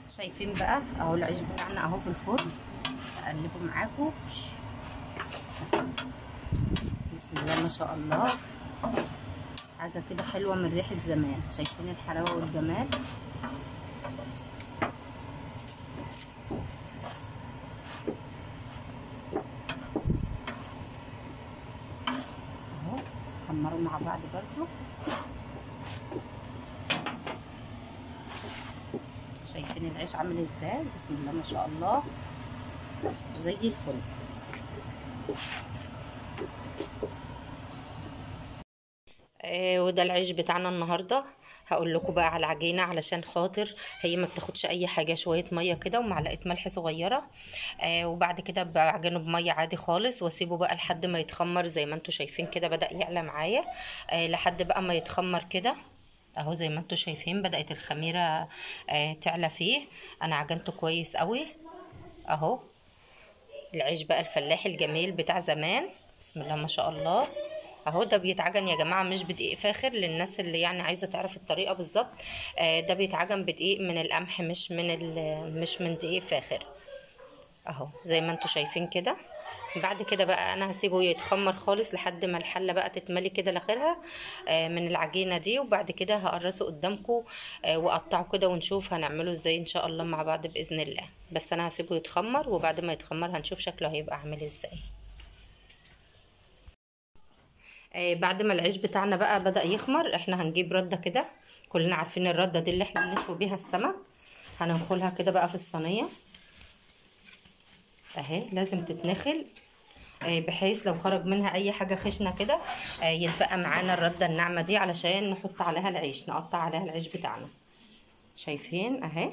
شايفين بقى اهو العيش بتاعنا اهو في الفرن. اقلبه معاكم. بسم الله ما شاء الله، حاجه كده حلوه من ريحه زمان. شايفين الحلاوه والجمال. اهو حمروا مع بعض برضو. شايفين العيش عامل ازاي؟ بسم الله ما شاء الله، زي الفل. وده العيش بتاعنا النهارده. هقول لكم بقى على العجينه علشان خاطر هي ما بتاخدش اي حاجه. شويه ميه كده ومعلقه ملح صغيره، وبعد كده بعجنه بميه عادي خالص واسيبه بقى لحد ما يتخمر. زي ما انتم شايفين كده بدا يعلى معايا، لحد بقى ما يتخمر كده اهو. زي ما انتم شايفين بدات الخميره تعلى فيه. انا عجنته كويس قوي اهو. العيش بقى الفلاحي الجميل بتاع زمان. بسم الله ما شاء الله اهو. ده بيتعجن يا جماعه مش بدقيق فاخر، للناس اللي يعني عايزه تعرف الطريقه بالظبط. ده بيتعجن بدقيق من القمح، مش من دقيق فاخر اهو. زي ما انتم شايفين كده. بعد كده بقى انا هسيبه يتخمر خالص لحد ما الحله بقى تتملي كده لاخرها من العجينه دي. وبعد كده هقرصه قدامكم واقطعه كده ونشوف هنعمله ازاي ان شاء الله مع بعض باذن الله. بس انا هسيبه يتخمر وبعد ما يتخمر هنشوف شكله هيبقى عامل ازاي. بعد ما العيش بتاعنا بقى بدأ يخمر، احنا هنجيب ردة كده. كلنا عارفين الردة دي اللي احنا بنشوي بيها السمك. هننخلها كده بقى في الصينية اهي. لازم تتنخل بحيث لو خرج منها اي حاجة خشنة كده يتبقى معانا الردة الناعمة دي علشان نحط عليها العيش، نقطع عليها العيش بتاعنا. شايفين اهي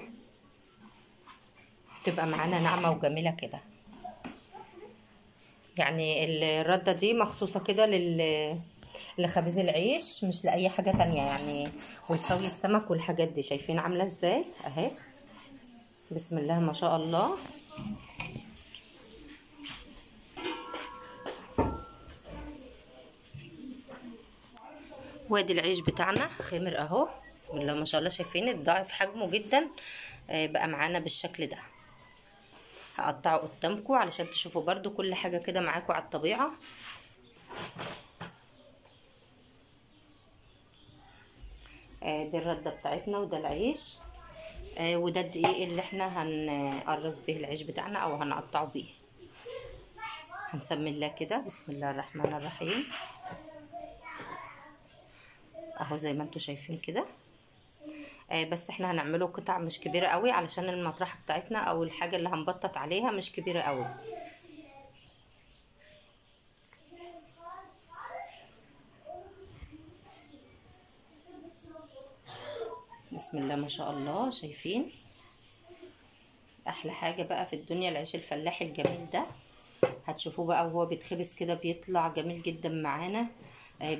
تبقى معانا ناعمة وجميلة كده. يعني الردة دي مخصوصة كده لخبز العيش، مش لأي حاجة تانية يعني. وتسوي السمك والحاجات دي. شايفين عاملة ازاي اهي؟ بسم الله ما شاء الله. وادي العيش بتاعنا خمر اهو. بسم الله ما شاء الله. شايفين اتضاعف حجمه جدا بقى معانا بالشكل ده. هقطعه قدامكم علشان تشوفوا برضو كل حاجة كده معاكم على الطبيعة. دي الردة بتاعتنا وده العيش وده الدقيق اللي احنا هنقرص به العيش بتاعنا او هنقطعه بيه. هنسمي الله كده. بسم الله الرحمن الرحيم اهو. زي ما انتم شايفين كده. بس احنا هنعمله قطع مش كبيرة قوي علشان المطرحة بتاعتنا او الحاجة اللي هنبطط عليها مش كبيرة قوي. بسم الله ما شاء الله. شايفين احلى حاجة بقى في الدنيا العيش الفلاحي الجميل ده. هتشوفوه بقى وهو بيتخبز كده بيطلع جميل جدا معانا.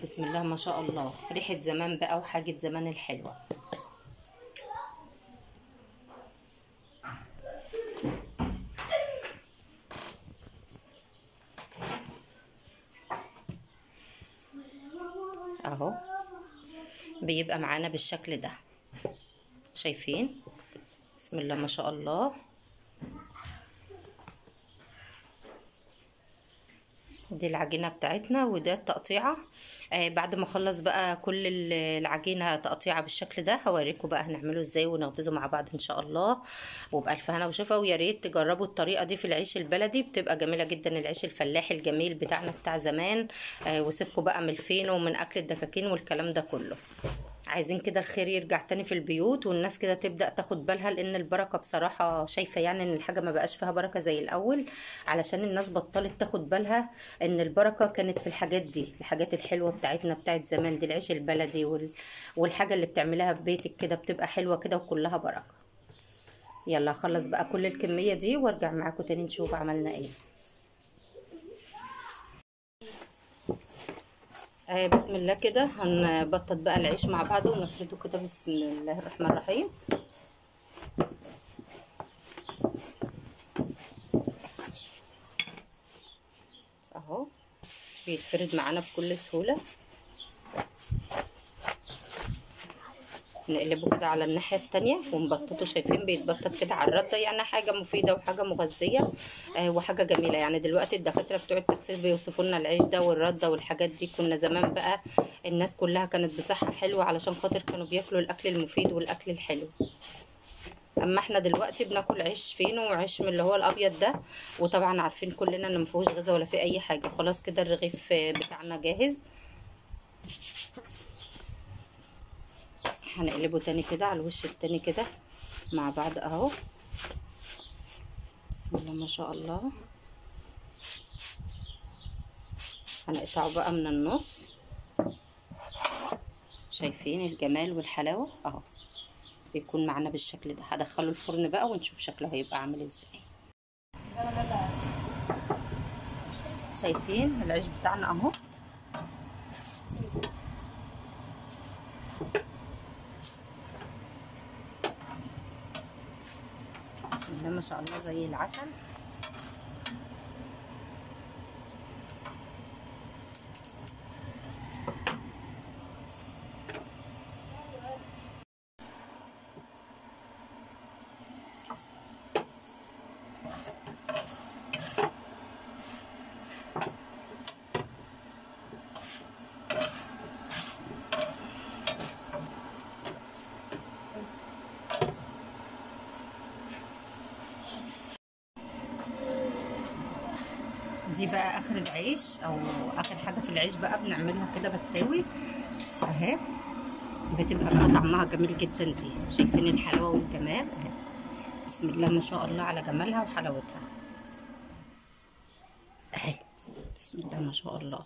بسم الله ما شاء الله. ريحة زمان بقى وحاجة زمان الحلوة. اهو بيبقى معانا بالشكل ده. شايفين بسم الله ما شاء الله. دي العجينة بتاعتنا وده التقطيعة. بعد ما اخلص بقى كل العجينة تقطيعة بالشكل ده هوريكم بقى هنعمله ازاي ونخبزه مع بعض ان شاء الله. وبألف هنا وشفا. ويا ريت تجربوا الطريقة دي في العيش البلدي، بتبقى جميلة جدا. العيش الفلاحي الجميل بتاعنا بتاع زمان. وسيبكم بقى من الفين ومن اكل الدكاكين والكلام ده كله. عايزين كده الخير يرجع تاني في البيوت والناس كده تبدأ تاخد بالها، لان البركة بصراحة شايفة يعني ان الحاجة ما بقاش فيها بركة زي الاول، علشان الناس بطلت تاخد بالها ان البركة كانت في الحاجات دي، الحاجات الحلوة بتاعتنا بتاعت زمان دي. العيش البلدي والحاجة اللي بتعملها في بيتك كده بتبقى حلوة كده وكلها بركة. يلا اخلص بقى كل الكمية دي وارجع معاكم تاني نشوف عملنا ايه. بسم الله كده هنبطط بقى العيش مع بعض ونفرده كده. بسم الله الرحمن الرحيم. اهو بيتفرد معانا بكل سهولة. نقلبه كده على الناحيه التانية ونبططه. شايفين بيتبطط كده على الرده، يعني حاجه مفيده وحاجه مغذيه وحاجه جميله. يعني دلوقتي الدكاتره بتوع التخسيس بيوصفوا لنا العيش ده والرده والحاجات دي. كنا زمان بقى الناس كلها كانت بصحه حلوه علشان خاطر كانوا بياكلوا الاكل المفيد والاكل الحلو. اما احنا دلوقتي بناكل عيش فينو وعيش من اللي هو الابيض ده، وطبعا عارفين كلنا ان مفيهوش غذاء ولا فيه اي حاجه. خلاص كده الرغيف بتاعنا جاهز. هنقلبه تاني كده على الوش التاني كده مع بعض اهو. بسم الله ما شاء الله. هنقطعه بقى من النص. شايفين الجمال والحلاوه اهو، بيكون معانا بالشكل ده. هدخله الفرن بقى ونشوف شكله هيبقى عامل ازاي. شايفين العيش بتاعنا اهو. بسم الله ما شاء الله زي العسل. دي بقى اخر العيش او اخر حاجه في العيش بقى بنعملها كده بتاوي اهي. بتبقى بقى طعمها جميل جدا. دي شايفين الحلاوه والجمال اهي. بسم الله ما شاء الله على جمالها وحلاوتها اهي. بسم الله ما شاء الله.